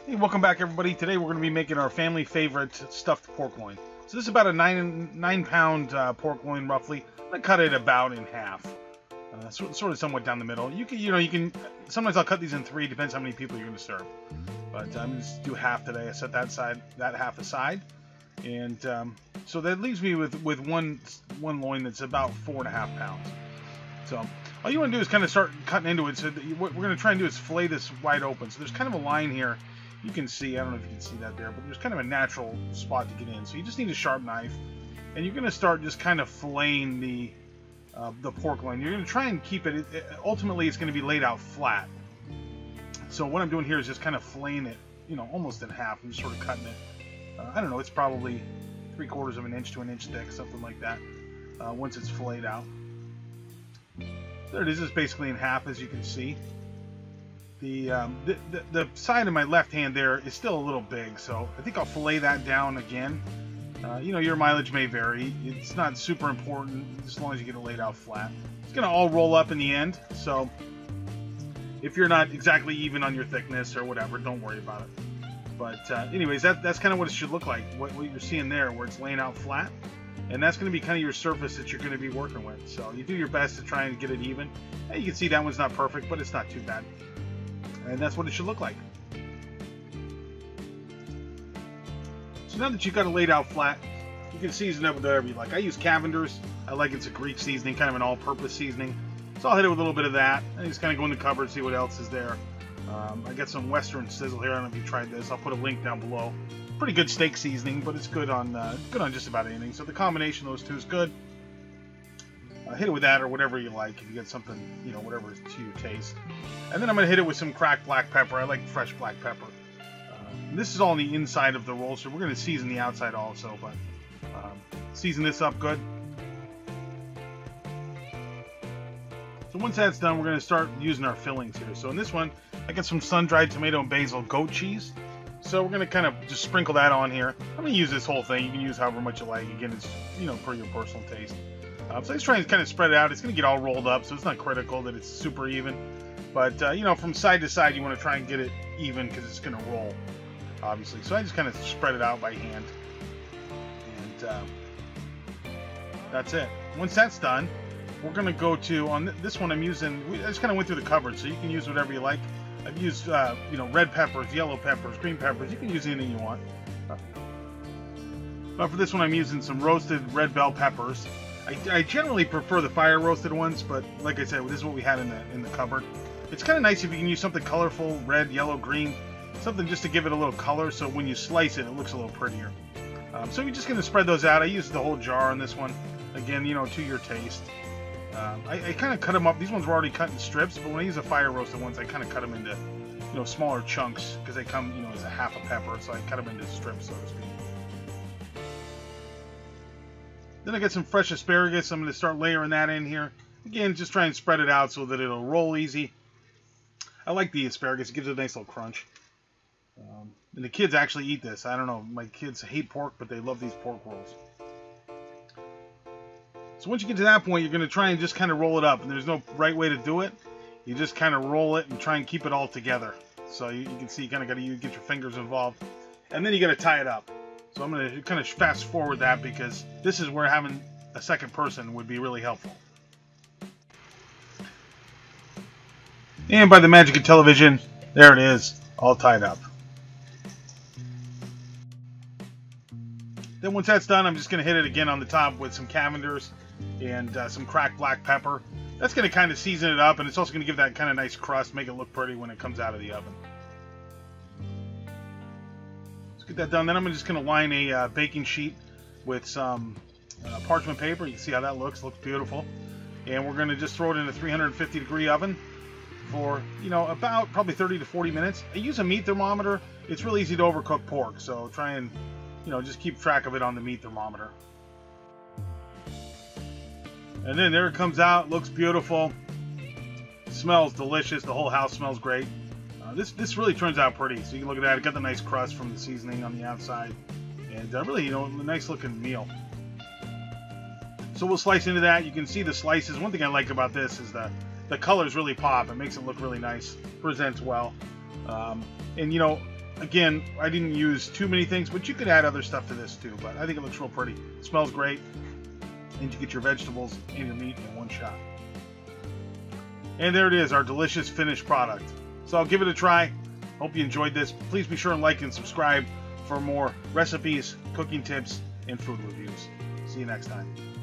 Hey, welcome back everybody. Today we're going to be making our family favorite stuffed pork loin. So this is about a nine pound pork loin roughly. I'm going to cut it about in half. Sort of somewhat down the middle. You can sometimes I'll cut these in three, depends how many people you're going to serve. But I'm just do half today. I set that half aside. And so that leaves me with one loin that's about 4.5 pounds. So all you want to do is kind of start cutting into it. So what we're going to try and do is fillet this wide open. So there's kind of a line here. You can see, I don't know if you can see that there, but there's kind of a natural spot to get in. So you just need a sharp knife, and you're going to start just kind of filleting the pork loin. You're going to try and keep it, ultimately it's going to be laid out flat. So what I'm doing here is just kind of filleting it, almost in half. I'm just sort of cutting it. I don't know, it's probably 3/4 of an inch to an inch thick, something like that, once it's filleted out. There it is, it's basically in half, as you can see. The side of my left hand there is still a little big, so I think I'll fillet that down again. Your mileage may vary. It's not super important as long as you get it laid out flat. It's going to all roll up in the end, so if you're not exactly even on your thickness or whatever, don't worry about it. But anyways, that's kind of what it should look like, what you're seeing there, where it's laying out flat. And that's going to be kind of your surface that you're going to be working with. So you do your best to try and get it even. And you can see that one's not perfect, but it's not too bad. And that's what it should look like. So now that you've got it laid out flat, you can season it with whatever you like. I use Cavender's. I like it's a Greek seasoning, kind of an all-purpose seasoning. So I'll hit it with a little bit of that. And just kind of go in the cupboard, see what else is there. I got some Western Sizzle here. I don't know if you tried this. I'll put a link down below. Pretty good steak seasoning, but it's good on just about anything. So the combination of those two is good. Hit it with that or whatever you like. If you get something, whatever is to your taste. And then I'm going to hit it with some cracked black pepper. I like fresh black pepper. This is all on the inside of the roll, so we're going to season the outside also. But season this up good. So once that's done, we're going to start using our fillings here. So in this one, I got some sun-dried tomato and basil goat cheese. So we're going to kind of just sprinkle that on here. I'm going to use this whole thing. You can use however much you like. Again, it's, per your personal taste. So I just try and kind of spread it out. It's going to get all rolled up, so it's not critical that it's super even. But, from side to side, you want to try and get it even because it's going to roll, obviously. So I just kind of spread it out by hand. And that's it. Once that's done, we're going to go to, on this one I'm using, I just kind of went through the cupboard, so you can use whatever you like. I've used, red peppers, yellow peppers, green peppers. You can use anything you want. But for this one, I'm using some roasted red bell peppers. I generally prefer the fire roasted ones, but like I said, this is what we had in the cupboard. It's kind of nice if you can use something colorful, red, yellow, green, something just to give it a little color, so when you slice it, it looks a little prettier. So you're just going to spread those out. I used the whole jar on this one. Again, to your taste. I kind of cut them up. These ones were already cut in strips, but when I use the fire roasted ones, I kind of cut them into, smaller chunks because they come, as a half a pepper, so I cut them into strips, so to speak. Then I got some fresh asparagus. I'm going to start layering that in here. Again, just try and spread it out so that it'll roll easy. I like the asparagus. It gives it a nice little crunch. And the kids actually eat this. I don't know. My kids hate pork, but they love these pork rolls. So once you get to that point, you're going to try and just kind of roll it up. And there's no right way to do it. You just kind of roll it and try and keep it all together. So you can see you kind of got to get your fingers involved. And then you got to tie it up. So I'm going to kind of fast forward that because this is where having a second person would be really helpful. And by the magic of television, there it is, all tied up. Then once that's done, I'm just going to hit it again on the top with some Cavender's and some cracked black pepper. That's going to kind of season it up, and it's also going to give that kind of nice crust, make it look pretty when it comes out of the oven. Get that done. Then I'm just going to line a baking sheet with some parchment paper. You can see how that looks. Looks beautiful. And we're going to just throw it in a 350-degree oven for, about probably 30 to 40 minutes. I use a meat thermometer. It's really easy to overcook pork, so try and, just keep track of it on the meat thermometer. And then there it comes out. Looks beautiful. Smells delicious. The whole house smells great. This really turns out pretty. So you can look at that. It got the nice crust from the seasoning on the outside. And really, a nice looking meal. So we'll slice into that. You can see the slices. One thing I like about this is the colors really pop. It makes it look really nice. Presents well. And Again, I didn't use too many things, but you could add other stuff to this too. But I think it looks real pretty. It smells great. And you get your vegetables and your meat in one shot. And there it is, our delicious finished product. So I'll give it a try. Hope you enjoyed this. Please be sure and like and subscribe for more recipes, cooking tips, and food reviews. See you next time.